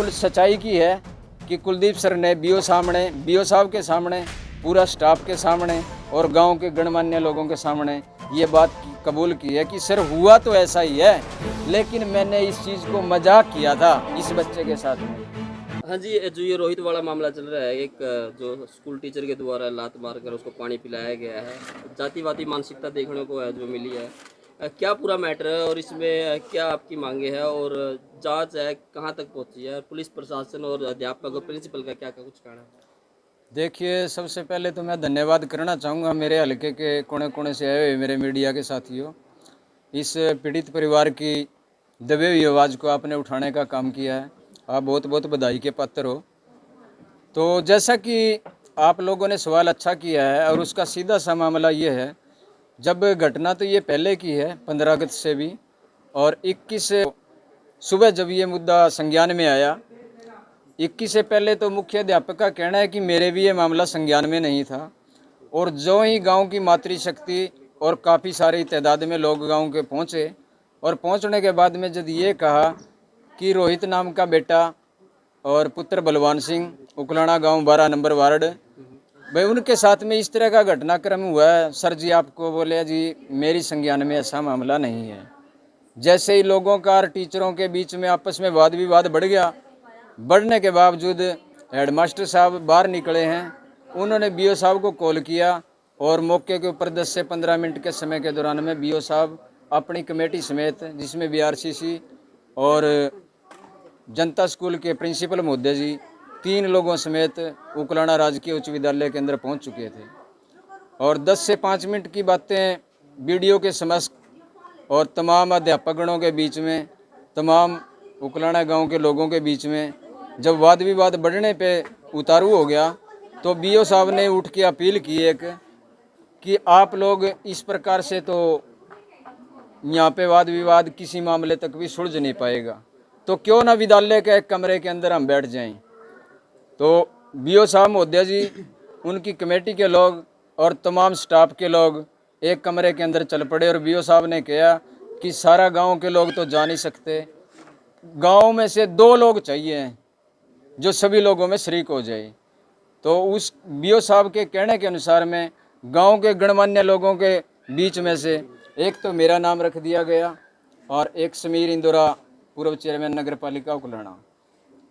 बिल्कुल सच्चाई की है कि कुलदीप सर ने बीओ साहब के सामने, पूरा स्टाफ के सामने और गांव के गणमान्य लोगों के सामने ये बात कबूल की है कि सर हुआ तो ऐसा ही है, लेकिन मैंने इस चीज़ को मजाक किया था इस बच्चे के साथ में। हाँ जी, जो ये रोहित वाला मामला चल रहा है, एक जो स्कूल टीचर के द्वारा लात मारकर उसको पानी पिलाया गया है, जातिवादी मानसिकता देखने को है जो मिली है। क्या पूरा मैटर है और इसमें क्या आपकी मांगे हैं और जांच है कहाँ तक पहुंची है? पुलिस प्रशासन और अध्यापक और प्रिंसिपल का क्या कुछ कहना है? देखिए, सबसे पहले तो मैं धन्यवाद करना चाहूँगा मेरे हलके के कोने कोने से आए हुए मेरे मीडिया के साथियों। इस पीड़ित परिवार की दबी हुई आवाज़ को आपने उठाने का काम किया है। आप बहुत बहुत बधाई के पात्र हो। तो जैसा कि आप लोगों ने सवाल अच्छा किया है और उसका सीधा सा मामला ये है, जब घटना तो ये पहले की है 15 अगस्त से भी, और 21 सुबह जब ये मुद्दा संज्ञान में आया, 21 से पहले तो मुख्य अध्यापक का कहना है कि मेरे भी ये मामला संज्ञान में नहीं था। और जो ही गांव की मातृशक्ति और काफ़ी सारी तादाद में लोग गांव के पहुंचे, और पहुंचने के बाद में जब ये कहा कि रोहित नाम का बेटा और पुत्र बलवान सिंह, उकलाना गांव 12 नंबर वार्ड, भाई उनके साथ में इस तरह का घटनाक्रम हुआ है, सर जी आपको बोले जी मेरी संज्ञान में ऐसा मामला नहीं है। जैसे ही लोगों का और टीचरों के बीच में आपस में वाद विवाद बढ़ गया, बढ़ने के बावजूद हेडमास्टर साहब बाहर निकले हैं, उन्होंने बीओ साहब को कॉल किया और मौके के ऊपर 10 से 15 मिनट के समय के दौरान में बीओ साहब अपनी कमेटी समेत, जिसमें बीआरसीसी और जनता स्कूल के प्रिंसिपल महोदय जी, 3 लोगों समेत उकलाना राजकीय उच्च विद्यालय के अंदर पहुंच चुके थे। और 10 से 5 मिनट की बातें वीडियो के समक्ष और तमाम अध्यापकगणों के बीच में, तमाम उकलाना गांव के लोगों के बीच में जब वाद विवाद बढ़ने पे उतारू हो गया, तो बीओ साहब ने उठ के अपील की एक कि आप लोग इस प्रकार से तो यहाँ पे वाद विवाद किसी मामले तक भी सुलझ नहीं पाएगा, तो क्यों ना विद्यालय के एक कमरे के अंदर हम बैठ जाएं। तो बीओ साहब महोदय जी, उनकी कमेटी के लोग और तमाम स्टाफ के लोग एक कमरे के अंदर चल पड़े और बीओ साहब ने कहा कि सारा गांव के लोग तो जा नहीं सकते, गांव में से 2 लोग चाहिए जो सभी लोगों में शरीक हो जाए। तो उस बीओ साहब के कहने के अनुसार में गांव के गणमान्य लोगों के बीच में से एक तो मेरा नाम रख दिया गया और एक समीर इंदौरा, पूर्व चेयरमैन नगर पालिका उकलाना,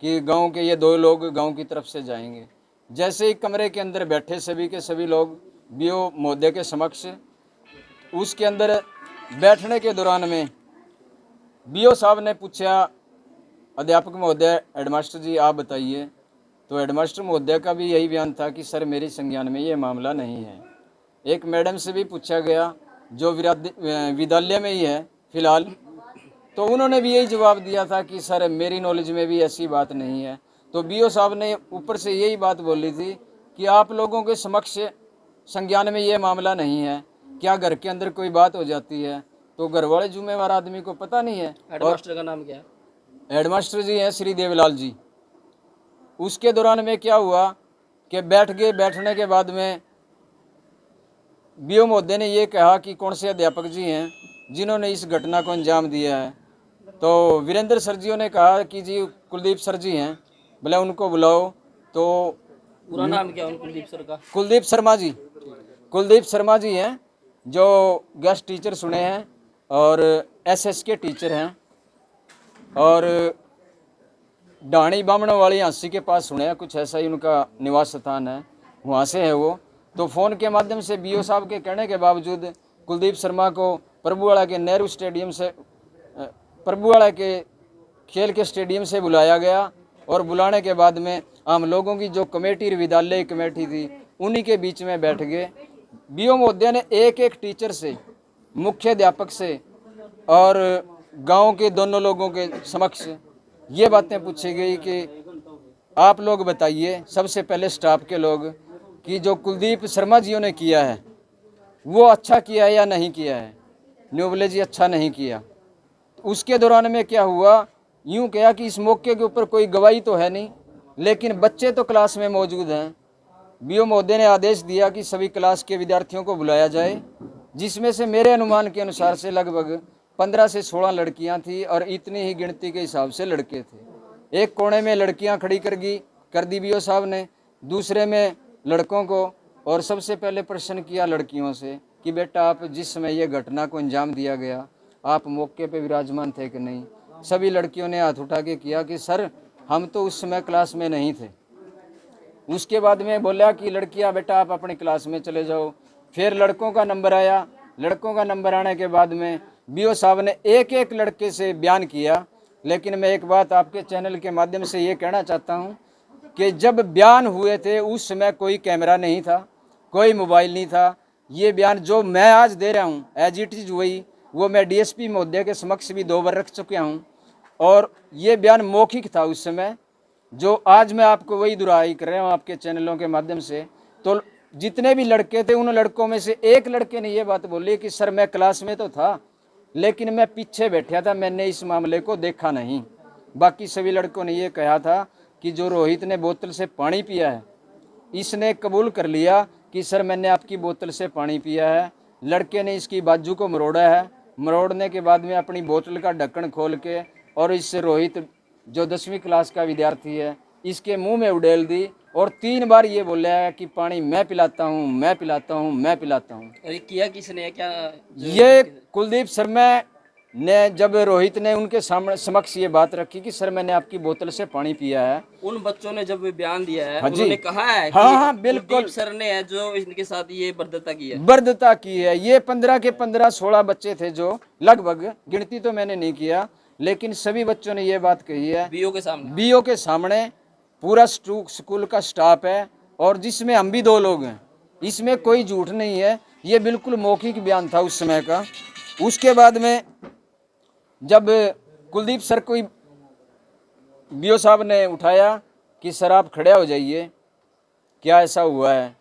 कि गांव के ये 2 लोग गांव की तरफ से जाएंगे। जैसे ही कमरे के अंदर बैठे सभी के सभी लोग बीओ महोदय के समक्ष, उसके अंदर बैठने के दौरान में बीओ साहब ने पूछा, अध्यापक महोदय हेडमास्टर जी आप बताइए। तो हेडमास्टर महोदय का भी यही बयान था कि सर मेरी संज्ञान में ये मामला नहीं है। एक मैडम से भी पूछा गया जो विद्यालय में ही है फिलहाल, तो उन्होंने भी यही जवाब दिया था कि सर मेरी नॉलेज में भी ऐसी बात नहीं है। तो बीओ साहब ने ऊपर से यही बात बोली थी कि आप लोगों के समक्ष संज्ञान में ये मामला नहीं है, क्या घर के अंदर कोई बात हो जाती है तो घर वाले जुम्मेवार आदमी को पता नहीं है। हेडमास्टर का नाम क्या है? हेडमास्टर जी हैं श्री देवलाल जी। उसके दौरान में क्या हुआ कि बैठ गए, बैठने के बाद में बीओ महोदय ने ये कहा कि कौन से अध्यापक जी हैं जिन्होंने इस घटना को अंजाम दिया है। तो वीरेंद्र सर जी ने कहा कि जी कुलदीप सर जी हैं, बोले उनको बुलाओ। तो पूरा नाम क्या है कुलदीप सर का? कुलदीप शर्मा जी, कुलदीप शर्मा जी हैं जो गेस्ट टीचर सुने हैं और एसएस के टीचर हैं, और डाणी बामणों वाली हंसी के पास सुने हैं, कुछ ऐसा ही उनका निवास स्थान है, वहाँ से है वो। तो फ़ोन के माध्यम से बीओ साहब के कहने के बावजूद कुलदीप शर्मा को प्रभुवाड़ा के नेहरू स्टेडियम से, प्रभुवाड़ा के खेल के स्टेडियम से बुलाया गया। और बुलाने के बाद में हम लोगों की जो कमेटी, विद्यालय कमेटी थी, उन्हीं के बीच में बैठ गए। बीओ महोदय ने एक एक टीचर से, मुख्य अध्यापक से और गांव के दोनों लोगों के समक्ष ये बातें पूछी गई कि आप लोग बताइए, सबसे पहले स्टाफ के लोग, कि जो कुलदीप शर्मा जी ने किया है वो अच्छा किया है या नहीं किया है। न्यू बोले जी अच्छा नहीं किया। उसके दौरान में क्या हुआ, यूँ कहा कि इस मौके के ऊपर कोई गवाही तो है नहीं, लेकिन बच्चे तो क्लास में मौजूद हैं। बीओ महोदय ने आदेश दिया कि सभी क्लास के विद्यार्थियों को बुलाया जाए, जिसमें से मेरे अनुमान के अनुसार से लगभग 15 से 16 लड़कियां थी और इतनी ही गिनती के हिसाब से लड़के थे। एक कोने में लड़कियां खड़ी कर दी बीओ साहब ने, दूसरे में लड़कों को, और सबसे पहले प्रश्न किया लड़कियों से कि बेटा आप जिस समय ये घटना को अंजाम दिया गया आप मौके पे विराजमान थे कि नहीं। सभी लड़कियों ने हाथ उठा के किया कि सर हम तो उस समय क्लास में नहीं थे। उसके बाद में बोला कि लड़कियां बेटा आप अपनी क्लास में चले जाओ। फिर लड़कों का नंबर आया, लड़कों का नंबर आने के बाद में बीओ साहब ने एक एक लड़के से बयान किया। लेकिन मैं एक बात आपके चैनल के माध्यम से ये कहना चाहता हूँ कि जब बयान हुए थे उस समय कोई कैमरा नहीं था, कोई मोबाइल नहीं था। ये बयान जो मैं आज दे रहा हूँ एज इट इज़ वही, वो मैं डीएसपी महोदय के समक्ष भी 2 बार रख चुका हूँ, और ये बयान मौखिक था उस समय, जो आज मैं आपको वही दुहराई कर रहा हूँ आपके चैनलों के माध्यम से। तो जितने भी लड़के थे उन लड़कों में से एक लड़के ने ये बात बोली कि सर मैं क्लास में तो था लेकिन मैं पीछे बैठा था, मैंने इस मामले को देखा नहीं। बाकी सभी लड़कों ने ये कहा था कि जो रोहित ने बोतल से पानी पिया है, इसने कबूल कर लिया कि सर मैंने आपकी बोतल से पानी पिया है। लड़के ने इसकी बाजू को मरोड़ा है, मरोड़ने के बाद में अपनी बोतल का ढक्कन खोल के और इससे रोहित जो 10वीं क्लास का विद्यार्थी है इसके मुंह में उड़ेल दी, और 3 बार ये बोला है कि पानी मैं पिलाता हूँ, मैं पिलाता हूँ, मैं पिलाता हूँ। और ये किया किसने, क्या ये कुलदीप शर्मा ने जब रोहित ने उनके सामने समक्ष ये बात रखी कि सर मैंने आपकी बोतल से पानी पिया है, उन बच्चों ने जब बयान दिया है हाँ जी, उन्होंने कहा है कि हाँ बिल्कुल कुलदीप सर ने है जो इनके साथ ये बर्बरता की है। बर्बरता की है। ये 15 के 15-16 बच्चे थे, जो लगभग, गिनती तो मैंने नहीं किया, लेकिन सभी बच्चों ने ये बात कही है बीओ के सामने, बीओ के सामने। पूरा स्कूल का स्टाफ है और जिसमें हम भी 2 लोग हैं, इसमें कोई झूठ नहीं है, ये बिल्कुल मौखिक बयान था उस समय का। उसके बाद में जब कुलदीप सर को बीओ साहब ने उठाया कि सर आप खड़े हो जाइए, क्या ऐसा हुआ है,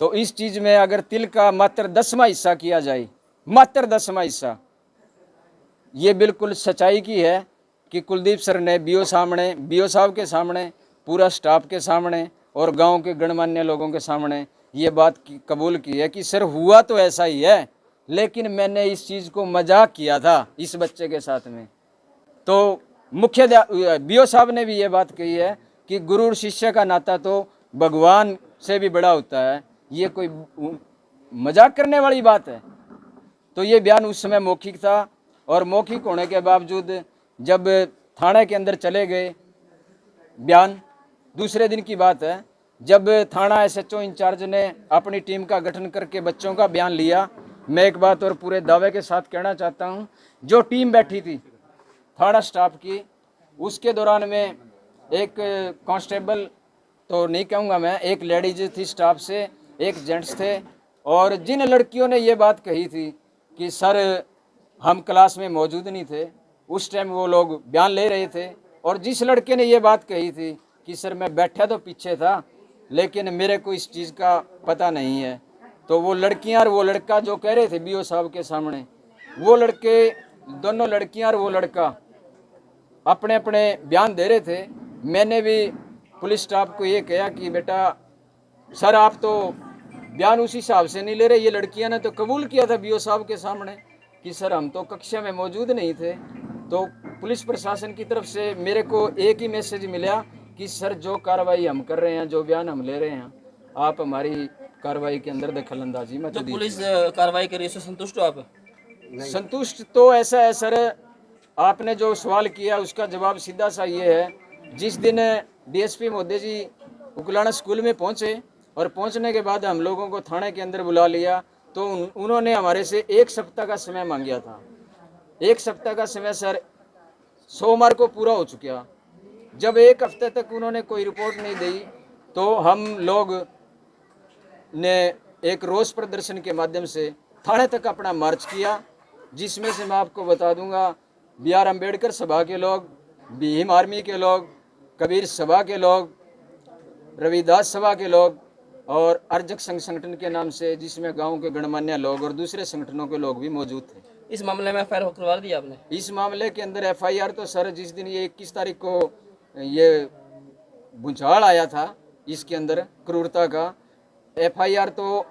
तो इस चीज़ में अगर तिल का मात्र 10वां हिस्सा किया जाए, मात्र 10वां हिस्सा, ये बिल्कुल सच्चाई की है कि कुलदीप सर ने बीओ साहब के सामने, पूरा स्टाफ के सामने और गांव के गणमान्य लोगों के सामने ये बात कबूल की है कि सर हुआ तो ऐसा ही है, लेकिन मैंने इस चीज़ को मजाक किया था इस बच्चे के साथ में। तो मुख्य बीओ साहब ने भी ये बात कही है कि गुरु और शिष्य का नाता तो भगवान से भी बड़ा होता है, ये कोई मजाक करने वाली बात है। तो ये बयान उस समय मौखिक था, और मौखिक होने के बावजूद जब थाने के अंदर चले गए, बयान दूसरे दिन की बात है, जब थाना एसएचओ इंचार्ज ने अपनी टीम का गठन करके बच्चों का बयान लिया। मैं एक बात और पूरे दावे के साथ कहना चाहता हूं, जो टीम बैठी थी थाना स्टाफ की, उसके दौरान में एक कांस्टेबल तो नहीं कहूँगा मैं, एक लेडीज थी स्टाफ से, एक जेंट्स थे, और जिन लड़कियों ने ये बात कही थी कि सर हम क्लास में मौजूद नहीं थे, उस टाइम वो लोग बयान ले रहे थे, और जिस लड़के ने ये बात कही थी कि सर मैं बैठा तो पीछे था लेकिन मेरे को इस चीज़ का पता नहीं है, तो वो लड़कियां और वो लड़का जो कह रहे थे बीओ साहब के सामने, वो लड़के, दोनों लड़कियां और वो लड़का अपने अपने बयान दे रहे थे। मैंने भी पुलिस स्टाफ को ये कहा कि बेटा सर आप तो बयान उस हिसाब से नहीं ले रहे, ये लड़कियां ने तो कबूल किया था बीओ साहब के सामने कि सर हम तो कक्षा में मौजूद नहीं थे। तो पुलिस प्रशासन की तरफ से मेरे को एक ही मैसेज मिला कि सर जो कार्रवाई हम कर रहे हैं, जो बयान हम ले रहे हैं, आप हमारी कार्रवाई के अंदर दखल अंदाजी मत जो दीजिए। पुलिस कार्रवाई करी उससे संतुष्ट हो आप? संतुष्ट तो ऐसा है सर, आपने जो सवाल किया उसका जवाब सीधा सा ये है। जिस दिन डीएसपी महोदय जी उकलाना स्कूल में पहुंचे और पहुंचने के बाद हम लोगों को थाने के अंदर बुला लिया, तो उन्होंने हमारे से 1 सप्ताह का समय मांगा था। 1 सप्ताह का समय सर सोमवार को पूरा हो चुका। जब 1 हफ्ते तक उन्होंने कोई रिपोर्ट नहीं दी, तो हम लोग ने एक रोष प्रदर्शन के माध्यम से थाने तक अपना मार्च किया, जिसमें से मैं आपको बता दूंगा BR अम्बेडकर सभा के लोग, भीम आर्मी के लोग, कबीर सभा के लोग, रविदास सभा के लोग और अर्जक संघ संगठन के नाम से, जिसमें गांव के गणमान्य लोग और दूसरे संगठनों के लोग भी मौजूद थे। इस मामले में FIR करवा दिया आपने? इस मामले के अंदर FIR तो सर जिस दिन ये 21 तारीख को ये भूचाल आया था, इसके अंदर क्रूरता का FIR तो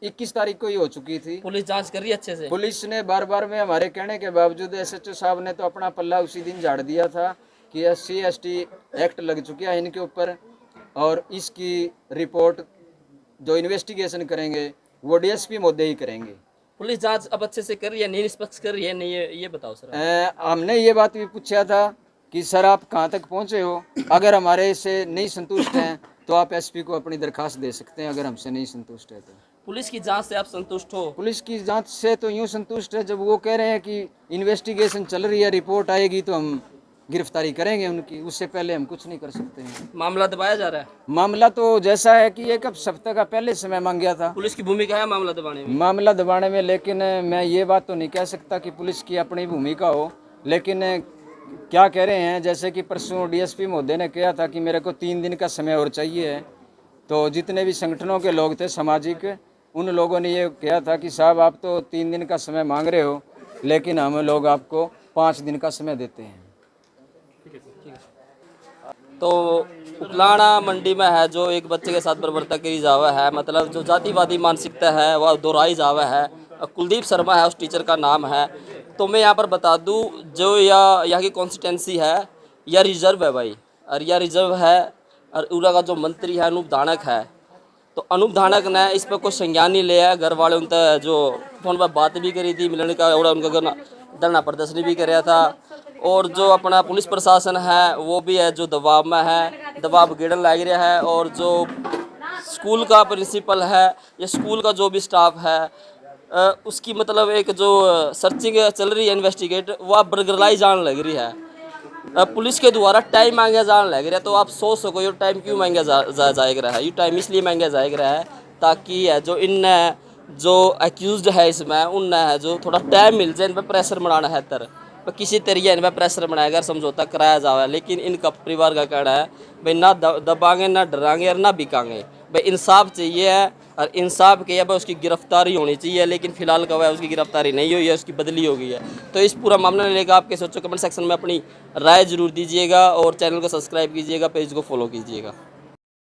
21 तारीख को ही हो चुकी थी। पुलिस जांच कर रही है अच्छे से? पुलिस ने बार बार में हमारे कहने के बावजूद SHO साहब ने तो अपना पल्ला उसी दिन झाड़ दिया था कि SC/ST एक्ट लग चुका है इनके ऊपर, और इसकी रिपोर्ट जो इन्वेस्टिगेशन करेंगे वो DSP महोदय ही करेंगे। पुलिस जांच अब अच्छे से कर रही है, नहीं निष्पक्ष कर रही है, नहीं ये बताओ सर। हमने ये बात भी पूछा था कि सर आप कहाँ तक पहुँचे हो, अगर हमारे से नहीं संतुष्ट हैं तो आप SP को अपनी दरखास्त दे सकते हैं, अगर हमसे नहीं संतुष्ट है तो। पुलिस की जांच से आप संतुष्ट हो? पुलिस की जांच से तो यूँ संतुष्ट है, जब वो कह रहे हैं कि इन्वेस्टिगेशन चल रही है, रिपोर्ट आएगी तो हम गिरफ्तारी करेंगे उनकी, उससे पहले हम कुछ नहीं कर सकते हैं। मामला दबाया जा रहा है? मामला तो जैसा है कि एक हफ्ते का पहले समय मांग गया था पुलिस की भूमिका है मामला दबाने में? मामला दबाने में, लेकिन मैं ये बात तो नहीं कह सकता कि पुलिस की अपनी भूमिका हो, लेकिन क्या कह रहे हैं, जैसे कि परसों DSP महोदय ने कहा था कि मेरे को 3 दिन का समय और चाहिए है, तो जितने भी संगठनों के लोग थे सामाजिक, उन लोगों ने ये कहा था कि साहब आप तो 3 दिन का समय मांग रहे हो, लेकिन हम लोग आपको 5 दिन का समय देते हैं। तो उकलाना मंडी में है जो एक बच्चे के साथ बर्बरता करी जावा है, मतलब जो जातिवादी मानसिकता है वह दोहराई जावा है। कुलदीप शर्मा है उस टीचर का नाम है। तो मैं यहाँ पर बता दूँ, जो यहाँ की कॉन्स्टिटेंसी है यह रिजर्व है भाई, और यह रिजर्व है, और उरा का जो मंत्री है अनूप धानक है। तो अनूप धानक ने इस पर कोई संज्ञान नहीं लिया। घर वाले उनसे जो फोन पर बात भी करी थी, मिलने का और उनका धरना प्रदर्शन भी कराया था। और जो अपना पुलिस प्रशासन है वो भी है जो दबाव में है, दबाव गिरन लग रहा है। और जो स्कूल का प्रिंसिपल है या स्कूल का जो भी स्टाफ है, उसकी मतलब एक जो सर्चिंग चल रही है, इन्वेस्टिगेट, वह बरगलाई जान लग रही है। पुलिस के द्वारा टाइम मांगा जाने लग रहा है। तो आप सोच सको ये टाइम क्यों मांगा जाएगा है? ये टाइम इसलिए मांगा जाएगा है ताकि है जो इन जो एक्यूज्ड है इसमें उन है जो थोड़ा टाइम मिल जाए, इन पर प्रेशर बनाना है तर पर किसी तरीके इन पर प्रेशर बनाएगा, समझौता कराया जाए। लेकिन इनका परिवार का कहना है भाई ना दबाएंगे, ना डराएंगे और ना बिकाएंगे, भाई इंसाफ चाहिए है। और इंसाफ के अब उसकी गिरफ्तारी होनी चाहिए, लेकिन फिलहाल कब है उसकी गिरफ्तारी नहीं हुई है, उसकी बदली हो गई है। तो इस पूरा मामला लेकर आपके सोचो, कमेंट सेक्शन में अपनी राय जरूर दीजिएगा और चैनल को सब्सक्राइब कीजिएगा, पेज को फॉलो कीजिएगा।